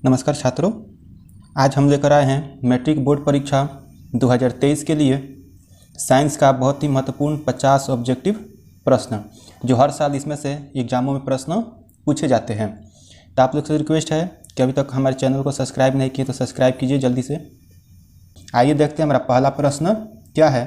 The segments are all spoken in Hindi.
नमस्कार छात्रों, आज हम लेकर आए हैं मैट्रिक बोर्ड परीक्षा 2023 के लिए साइंस का बहुत ही महत्वपूर्ण 50 ऑब्जेक्टिव प्रश्न, जो हर साल इसमें से एग्जामों में प्रश्न पूछे जाते हैं। तो आप लोग से रिक्वेस्ट है कि अभी तक हमारे चैनल को सब्सक्राइब नहीं किए तो सब्सक्राइब कीजिए जल्दी से। आइए देखते हैं हमारा पहला प्रश्न क्या है।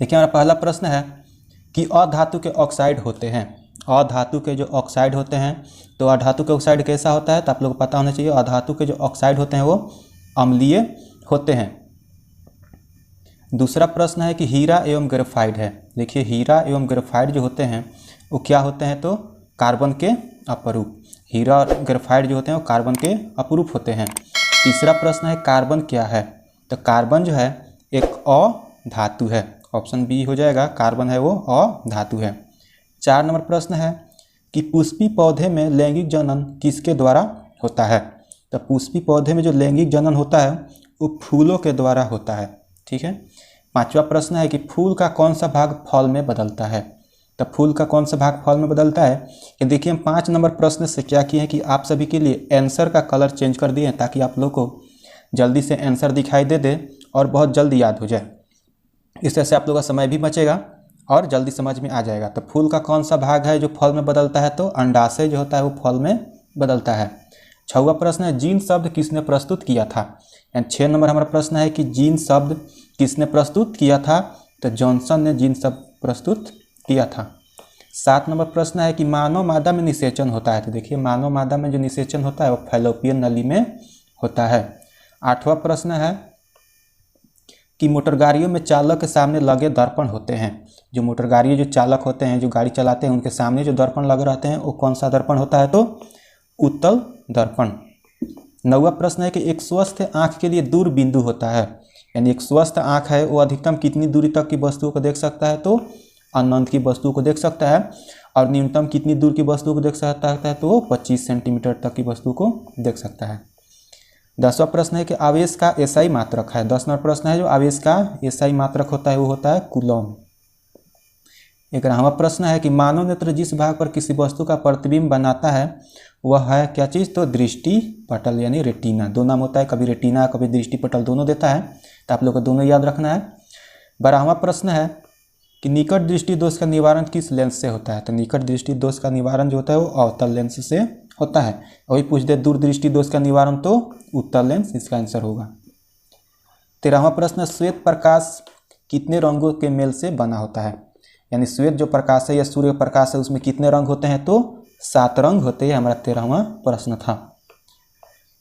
देखिए, हमारा पहला प्रश्न है कि अधातु के ऑक्साइड होते हैं। अधातु के जो ऑक्साइड होते हैं, तो अधातु के ऑक्साइड कैसा होता है, तो आप लोगों को पता होना चाहिए। अधातु के जो ऑक्साइड होते हैं वो अम्लीय होते हैं। दूसरा प्रश्न है कि हीरा एवं ग्रेफाइट है। देखिए, हीरा एवं ग्रेफाइट जो होते हैं वो क्या होते हैं, तो कार्बन के अपरूप। हीरा और ग्रेफाइट जो होते हैं वो कार्बन के अपरूप होते हैं। तीसरा प्रश्न है कार्बन क्या है, तो कार्बन जो है एक अधातु है। ऑप्शन बी हो जाएगा, कार्बन है वो अधातु है। 4 नंबर प्रश्न है कि पुष्पी पौधे में लैंगिक जनन किसके द्वारा होता है, तो पुष्पी पौधे में जो लैंगिक जनन होता है वो फूलों के द्वारा होता है। ठीक है। 5वां प्रश्न है कि फूल का कौन सा भाग फल में बदलता है, तो फूल का कौन सा भाग फल में बदलता है। कि देखिए, हम 5 नंबर प्रश्न से क्या किए हैं कि आप सभी के लिए आंसर का कलर चेंज कर दिए हैं, ताकि आप लोग को जल्दी से आंसर दिखाई दे और बहुत जल्दी याद हो जाए। इस तरह से आप लोगों का समय भी बचेगा और जल्दी समझ में आ जाएगा। तो फूल का कौन सा भाग है जो फल में बदलता है, तो अंडाशय जो होता है वो फल में बदलता है। 6वां प्रश्न है जीन शब्द किसने प्रस्तुत किया था। 6 नंबर हमारा प्रश्न है कि जीन शब्द किसने प्रस्तुत किया था, तो जॉनसन ने जीन शब्द प्रस्तुत किया था। 7 नंबर प्रश्न है कि मानव मादा में निषेचन होता है, तो देखिए मानव मादा में जो निषेचन होता है वो फैलोपियन नली में होता है। 8वां प्रश्न है कि मोटर गाड़ियों में चालक के सामने लगे दर्पण होते हैं। जो मोटर गाड़ी जो चालक होते हैं, जो गाड़ी चलाते हैं, उनके सामने जो दर्पण लगे रहते हैं वो कौन सा दर्पण होता है, तो उत्तल दर्पण। 9वां प्रश्न है कि एक स्वस्थ आँख के लिए दूर बिंदु होता है, यानी एक स्वस्थ आँख है वो अधिकतम कितनी दूरी तक की वस्तुओं को देख सकता है, तो अनंत की वस्तुओं को देख सकता है। और न्यूनतम कितनी दूर की वस्तुओं को देख सकता है, तो वो 25 सेंटीमीटर तक की वस्तु को देख सकता है। 10वां प्रश्न है कि आवेश का एसआई मात्रक है। 10 नंबर प्रश्न है जो आवेश का एसआई मात्रक होता है वो होता है कूलॉम। 11वां प्रश्न है कि मानव नेत्र जिस भाग पर किसी वस्तु का प्रतिबिंब बनाता है वह है क्या चीज़, तो दृष्टि पटल यानी रेटिना। दो नाम होता है, कभी रेटिना कभी दृष्टि पटल, दोनों देता है, तो आप लोग को दोनों याद रखना है। 12वां प्रश्न है कि निकट दृष्टि दोष का निवारण किस लेंस से होता है, तो निकट दृष्टि दोष का निवारण जो होता है वो अवतल लेंस से होता है। वही पूछ दे दूर दृष्टि दोष का निवारण, तो उत्तल लेंस इसका आंसर होगा। 13वां प्रश्न श्वेत प्रकाश कितने रंगों के मेल से बना होता है, यानी श्वेत जो प्रकाश है या सूर्य प्रकाश है उसमें कितने रंग होते हैं, तो 7 रंग होते हैं। हमारा 13वां प्रश्न था।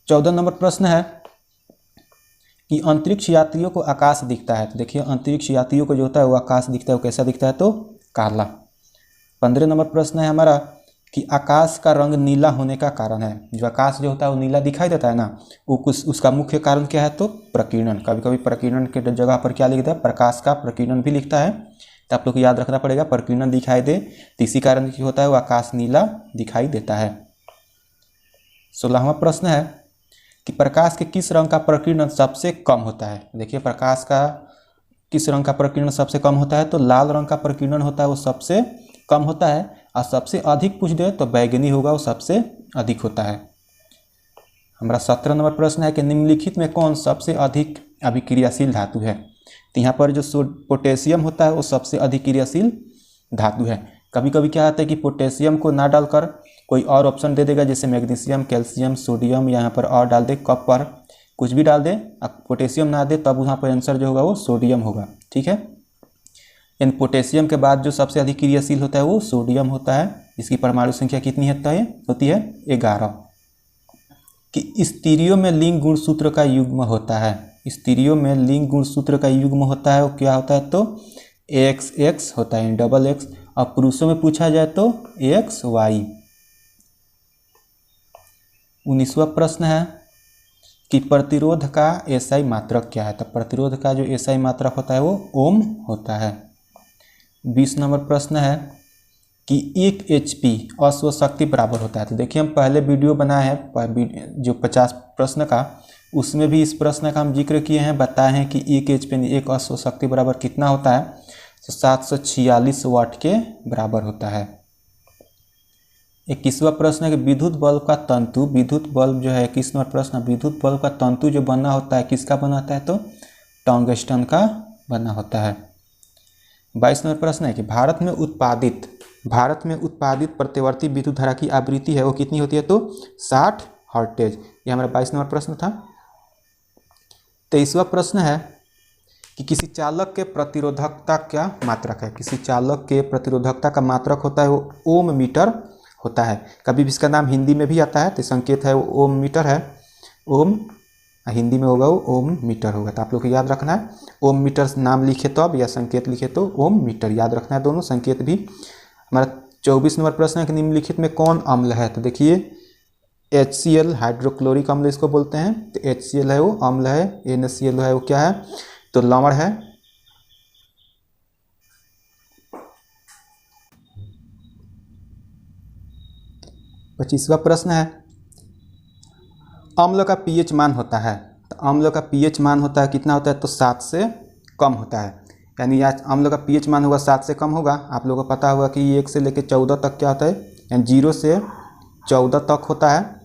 14 नंबर प्रश्न है कि अंतरिक्ष यात्रियों को आकाश दिखता है, तो देखिए अंतरिक्ष यात्रियों को जो होता है वो आकाश दिखता है, वो कैसा दिखता है, तो काला। 15 नंबर प्रश्न है हमारा कि आकाश का रंग नीला होने का कारण है। जो आकाश जो होता है वो नीला दिखाई देता है ना, वो कुछ उसका मुख्य कारण क्या है, तो प्रकीर्णन। कभी कभी प्रकीर्णन के जगह पर क्या लिखता है, प्रकाश का प्रकीर्णन भी लिखता है, तो आप लोग को याद रखना पड़ेगा। प्रकीर्णन दिखाई दे तो इसी कारण की होता है वो आकाश नीला दिखाई देता है। 16वां प्रश्न है कि प्रकाश के किस रंग का प्रकीर्णन सबसे कम होता है। देखिए, प्रकाश का किस रंग का प्रकीर्णन सबसे कम होता है, तो लाल रंग का प्रकीर्णन होता है वो सबसे कम होता है। और सबसे अधिक पूछ दे तो बैगनी होगा, वो सबसे अधिक होता है। हमारा 17 नंबर प्रश्न है कि निम्नलिखित में कौन सबसे अधिक अभिक्रियाशील धातु है, तो यहाँ पर जो पोटेशियम होता है वो सबसे अधिक क्रियाशील धातु है। कभी कभी क्या होता है कि पोटेशियम को ना डालकर कोई और ऑप्शन दे देगा, जैसे मैग्नीशियम, कैल्शियम, सोडियम, यहाँ पर और डाल दे, कप पर कुछ भी डाल दे, पोटेशियम ना दे, तब वहाँ पर आंसर जो होगा वो सोडियम होगा। ठीक है। इन पोटेशियम के बाद जो सबसे अधिक क्रियाशील होता है वो सोडियम होता है। इसकी परमाणु संख्या कितनी होती है 11। कि स्टीरियो में लिंग गुणसूत्र का युग्म होता है। स्टीरियो में लिंग गुणसूत्र का युग्म होता है वो क्या होता है, तो XX होता है, डबल X। और पुरुषों में पूछा जाए तो XY। 19वां प्रश्न है कि प्रतिरोध का एसआई मात्रक क्या है, तो प्रतिरोध का जो एसआई मात्रक होता है वो ओम होता है। 20 नंबर प्रश्न है कि 1 HP अश्व शक्ति बराबर होता है। तो देखिए, हम पहले वीडियो बनाए हैं जो 50 प्रश्न का, उसमें भी इस प्रश्न का हम जिक्र किए हैं, बताए हैं कि 1 HP 1 अश्व शक्ति बराबर कितना होता है, तो 746 वाट के बराबर होता है। 21वां प्रश्न है कि विद्युत बल्ब का तंतु, विद्युत बल्ब जो है 21 नंबर प्रश्न, विद्युत बल्ब का तंतु जो बना होता है किसका बना होता है तो टंगस्टन का बना होता है। 22 नंबर प्रश्न है कि भारत में उत्पादित प्रतिवर्ती विद्युत धारा की आवृत्ति है वो कितनी होती है तो 60 हर्ट्ज। ये हमारा 22 नंबर प्रश्न था। 23वां प्रश्न है कि किसी चालक के प्रतिरोधकता क्या मात्रक है। किसी चालक के प्रतिरोधकता का मात्रक होता है वो ओम मीटर होता है। कभी भी इसका नाम हिंदी में भी आता है तो संकेत है वो ओम मीटर है। ओम हिंदी में होगा वो ओम मीटर होगा, तो आप लोग को याद रखना है। ओम मीटर नाम लिखे तो अब या संकेत लिखे तो ओम मीटर याद रखना है, दोनों संकेत भी। हमारा 24 नंबर प्रश्न है कि निम्नलिखित में कौन अम्ल है, तो देखिए HCl हाइड्रोक्लोरिक अम्ल इसको बोलते हैं, तो HCl है वो अम्ल है, NaCl है वो क्या है तो लवण है। पच्चीसवां प्रश्न है अम्ल का pH मान होता है, तो अम्ल का pH मान होता है कितना होता है तो 7 से कम होता है। यानी आज अम्ल का pH मान होगा 7 से कम होगा। आप लोगों को पता होगा कि 1 से लेकर 14 तक क्या होता है, यानी 0 से 14 तक होता है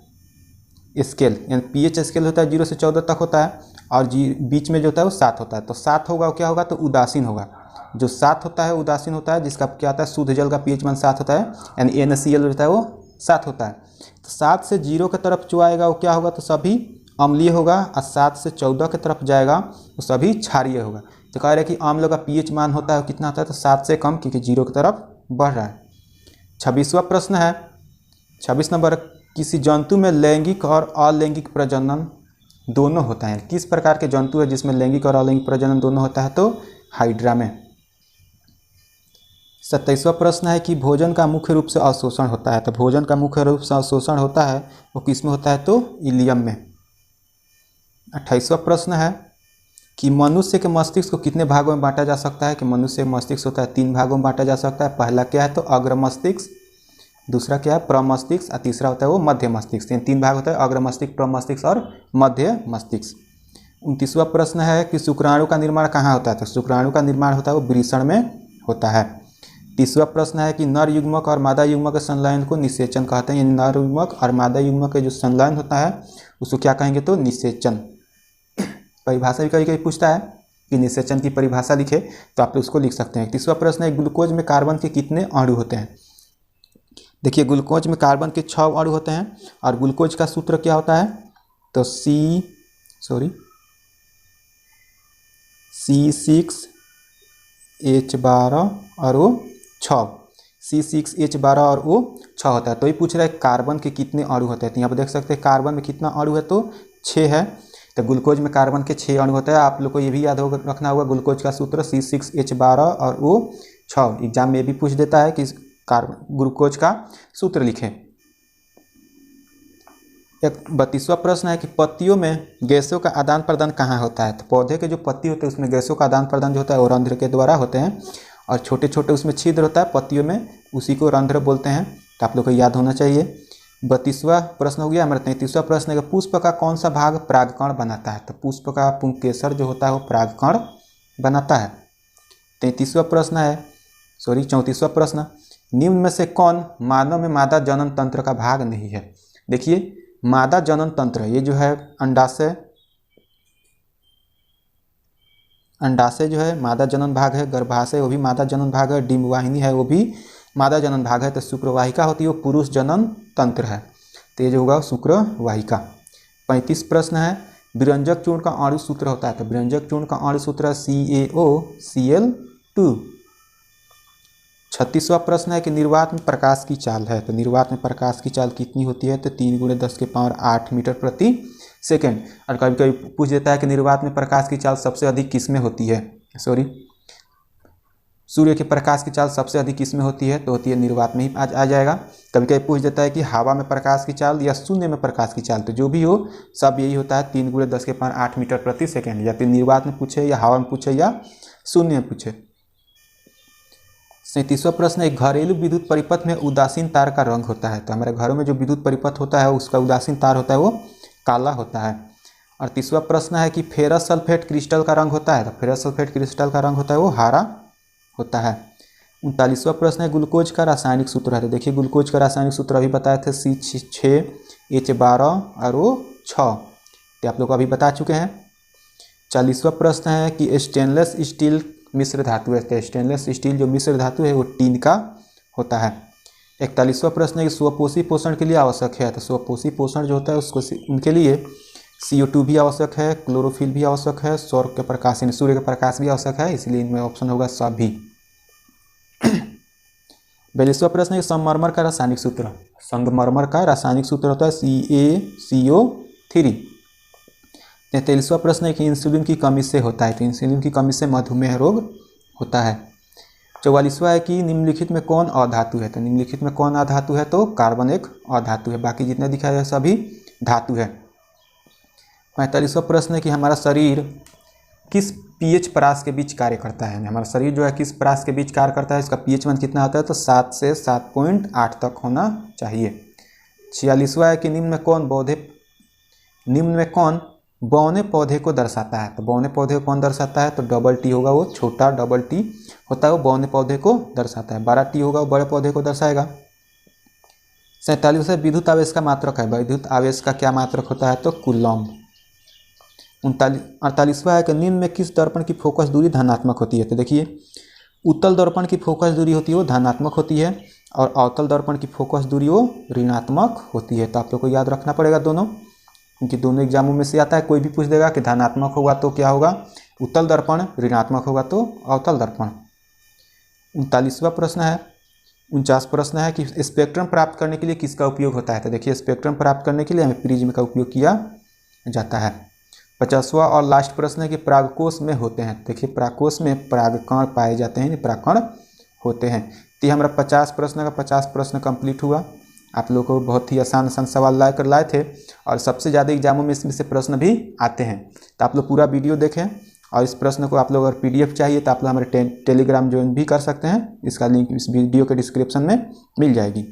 स्केल, यानी pH स्केल होता है 0 से 14 तक होता है, और बीच में जो होता है वो 7 होता है। तो 7 होगा क्या होगा तो उदासीन होगा। जो 7 होता है उदासीन होता है, जिसका क्या होता है शुद्ध जल का pH मान 7 होता है, यानी NaCl होता है वो 7 होता है। तो 7 से 0 की तरफ जो आएगा वो क्या होगा तो सभी अम्लीय होगा, और 7 से 14 की तरफ जाएगा वो सभी क्षारीय होगा। तो कह रहे हैं कि अम्ल का pH मान होता है कितना होता है तो 7 से कम, क्योंकि 0 की तरफ बढ़ रहा है। 26वां प्रश्न है 26 नंबर, किसी जंतु में लैंगिक और अलैंगिक प्रजनन दोनों होता है। किस प्रकार के जंतु है जिसमें लैंगिक और अलैंगिक प्रजनन दोनों होता है तो हाइड्रा में। 27वां प्रश्न है कि भोजन का मुख्य रूप से अवशोषण होता है, तो भोजन का मुख्य रूप से अवशोषण होता है वो किस में होता है तो इलियम में। 28वां प्रश्न है कि मनुष्य के मस्तिष्क को कितने भागों में बांटा जा सकता है, कि मनुष्य का मस्तिष्क होता है 3 भागों में बांटा जा सकता है। पहला क्या है तो अग्र मस्तिष्क, दूसरा क्या है प्रमस्तिष्क, और तीसरा होता है वो मध्य मस्तिष्क। 3 भाग होता है अग्र मस्तिष्क, प्रमस्तिष्क और मध्य मस्तिष्क। 29वां प्रश्न है कि शुक्राणु का निर्माण कहाँ होता है, तो शुक्राणु का निर्माण होता है वो वृषण में होता है। 30वां प्रश्न है कि नर युग्मक और मादा युग्मक के संलयन को निषेचन कहते हैं, यानी नर युग्मक और मादा युग्मक के जो संलयन होता है उसको क्या कहेंगे तो निषेचन। परिभाषा भी कभी कभी पूछता है कि निषेचन की परिभाषा लिखे, तो आप उसको लिख सकते हैं। 31वां प्रश्न है ग्लूकोज में कार्बन के कितने अणु होते हैं। देखिए ग्लूकोज में कार्बन के 6 अणु होते हैं, और ग्लूकोज का सूत्र क्या होता है तो C6H12 और वो 6, C6H12 और वो 6 होता है। तो ये पूछ रहा है कार्बन के कितने अणु होते हैं, तो यहाँ पर देख सकते हैं कार्बन में कितना अणु है तो 6 है। तो ग्लूकोज में कार्बन के 6 अणु होते हैं। आप लोग को ये भी याद होगा रखना होगा ग्लूकोज का सूत्र C6H12 और वो 6। एग्जाम में भी पूछ देता है कि ग्लूकोज का सूत्र लिखें। 32वां प्रश्न है कि पत्तियों में गैसों का आदान प्रदान कहाँ होता है, तो पौधे के जो पत्ती होते हैं उसमें गैसों का आदान प्रदान जो होता है वो रंध्र के द्वारा होते हैं, और छोटे छोटे उसमें छिद्र होता है पत्तियों में, उसी को रंध्र बोलते हैं। तो आप लोग को याद होना चाहिए। 32वां प्रश्न हो गया। हमारा 33वां प्रश्न है कि पुष्प का कौन सा भाग परागकण बनाता है, तो पुष्प का पुंकेसर जो होता है वो परागकण बनाता है। 34वां प्रश्न, निम्न में से कौन मानव में मादा जनन तंत्र का भाग नहीं है। देखिए मादा जनन तंत्र ये जो है अंडाशय जो है मादा जनन भाग है, गर्भाशय वो भी मादा जनन भाग है, डिंबवाहिनी है वो भी मादा जनन भाग है, तो शुक्रवाहिका होती है वो पुरुष जनन तंत्र है, तो ये जो होगा शुक्रवाहिका। 35 प्रश्न है विरंजक चूर्ण का अणु सूत्र होता है, तो विरंजक चूर्ण का अणु सूत्र CaOCl2। 36वां प्रश्न है कि निर्वात में प्रकाश की चाल है, तो निर्वात में प्रकाश की चाल कितनी होती है तो 3 × 10⁸ मीटर प्रति सेकेंड। और कभी कभी पूछ देता है कि निर्वात में प्रकाश की चाल सबसे अधिक किस में होती है, सूर्य के प्रकाश की चाल सबसे अधिक किस में होती है तो होती है निर्वात में ही आ जाएगा। कभी कभी पूछ देता है कि हवा में प्रकाश की चाल या शून्य में प्रकाश की चाल, तो जो भी हो सब यही होता है 3 × 10⁸ मीटर प्रति सेकेंड, या फिर निर्वात में पूछे या हवा में पूछे या शून्य में पूछे। 37वां प्रश्न है घरेलू विद्युत परिपथ में उदासीन तार का रंग होता है, तो हमारे घरों में जो विद्युत परिपथ होता है उसका उदासीन तार होता है वो काला होता है। और 30वां प्रश्न है कि फेरस सल्फेट क्रिस्टल का रंग होता है, तो फेरस सल्फेट क्रिस्टल का रंग होता है वो हरा होता है। 39वां प्रश्न है ग्लूकोज का रासायनिक सूत्र है। तो देखिए ग्लूकोज का रासायनिक सूत्र अभी बताए थे C6H12 और O6, तो आप लोग अभी बता चुके हैं। 40वां प्रश्न है कि स्टेनलेस स्टील मिश्र धातु है। तो स्टेनलेस स्टील जो मिश्र धातु है वो टीन का होता है। 41वां प्रश्न है कि स्वपोषी पोषण के लिए आवश्यक है। तो स्वपोषी पोषण जो होता है उसको उनके लिए CO2 भी आवश्यक है, क्लोरोफिल भी आवश्यक है, सौर के प्रकाश यानी सूर्य का प्रकाश भी आवश्यक है, इसलिए इनमें ऑप्शन होगा सभी। 42वां प्रश्न है संगमरमर का रासायनिक सूत्र। संगमरमर का रासायनिक सूत्र होता है CaCO3। 43वां प्रश्न है कि इंसुलिन की कमी से होता है। तो इंसुलिन की कमी से मधुमेह रोग होता है। 44वां है कि निम्नलिखित में कौन अधातु है। तो निम्नलिखित में कौन अधातु है, तो कार्बन एक अधातु है, बाकी जितने दिखाए सभी धातु है। 45वां प्रश्न है कि हमारा शरीर किस pH परास के बीच कार्य करता है। हमारा शरीर जो है किस परास के बीच कार्य करता है, इसका pH मान कितना होता है, तो 7 से 7.8 तक होना चाहिए। 46वां है कि निम्न में कौन बौने पौधे को दर्शाता है। तो बौने पौधे को कौन दर्शाता है, तो डबल टी होगा, वो छोटा डबल टी होता है वो बौने पौधे को दर्शाता है। 12 टी होगा वो बड़े पौधे को दर्शाएगा। 47वां विद्युत आवेश का मात्रक है। विद्युत आवेश का क्या मात्रक होता है, तो कूलम। 48वां है कि निम्न में किस दर्पण की फोकस दूरी धनात्मक होती है। तो देखिए उत्तल दर्पण की फोकस दूरी होती है वो धनात्मक होती है और अवतल दर्पण की फोकस दूरी वो ऋणात्मक होती है। तो आप लोग को याद रखना पड़ेगा दोनों, क्योंकि दोनों एग्जामों में से आता है। कोई भी पूछ देगा कि धनात्मक होगा तो क्या होगा, उत्तल दर्पण, ऋणात्मक होगा तो अवतल दर्पण। 39वां प्रश्न है 49 प्रश्न है कि स्पेक्ट्रम प्राप्त करने के लिए किसका उपयोग होता है। तो देखिए स्पेक्ट्रम प्राप्त करने के लिए हमें प्रिज्म का उपयोग किया जाता है। 50वां और लास्ट प्रश्न है कि परागकोश में होते हैं। देखिए परागकोश में परागकण पाए जाते हैं, परागकण होते हैं। तो ये हमारा 50 प्रश्न का 50 प्रश्न कंप्लीट हुआ। आप लोगों को बहुत ही आसान सवाल लाए थे और सबसे ज़्यादा एग्जामों में इसमें से प्रश्न भी आते हैं। तो आप लोग पूरा वीडियो देखें और इस प्रश्न को आप लोग अगर PDF चाहिए तो आप लोग हमारे टेलीग्राम ज्वाइन भी कर सकते हैं। इसका लिंक इस वीडियो के डिस्क्रिप्शन में मिल जाएगी।